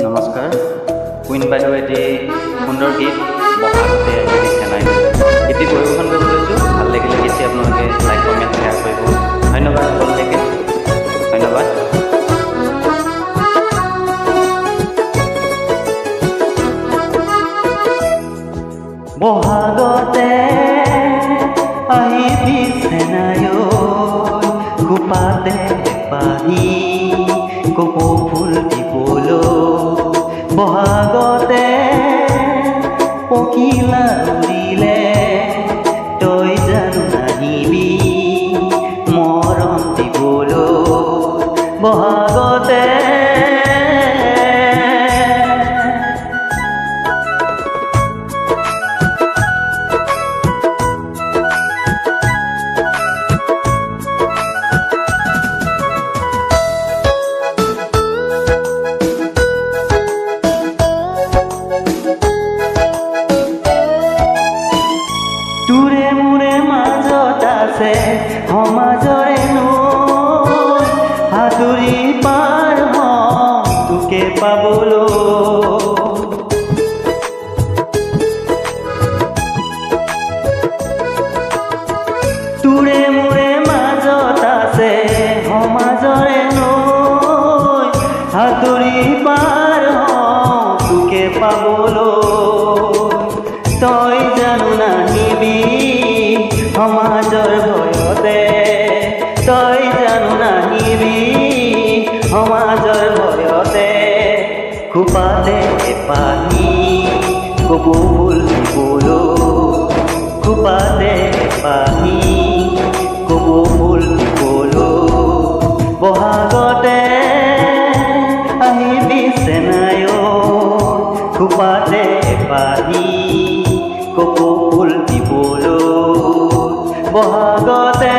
নমস্কাৰ। কুইন বাইদেউ এটি সুন্দৰ গীত বহাগতে আহিবি চেনাই এটি পৰিৱেশন কৰিব লৈছোঁ। ভাল লাগিলে নিশ্চয় আপোনালোকে লাইক কমেণ্ট শ্বেয়াৰ কৰিব। ধন্যবাদ সকলোকে, ধন্যবাদ। বহাগতে আহিবি চেনাই ঐ, খোপাতে পাহি কপৌ ফুল দিবলৈ। বহাগতে পখিলা উৰিলে তই জানো নাহিবি মৰম দিবলৈ। বহাগতে তোৰে মোৰে মাজত আছে সমাজৰে নৈ, সাঁতুৰি পাৰ হওঁ তোকে পাবলৈ। তোৰে মোৰে মাজত আছে সমাজৰে নৈ, সাঁতুৰি পাৰ হওঁ তোকে পাবলৈ। তই জানো নাহিবি সমাজৰ ভয়তে, তই জানো নাহিবি সমাজৰ ভয়তে। খোপাতে পাহি কপৌ ফুল দিবলৈ, খোপাতে পাহি কপৌ ফুল দিবলৈ। বহাগতে আহিবি চেনাই ঐ, খোপাতে পাহি কপৌ ফুল দিবলৈ। বহাগতে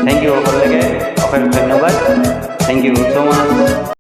থেংক ইউ সকলোকে, অশেষ ধন্যবাদ। Thank you so' much.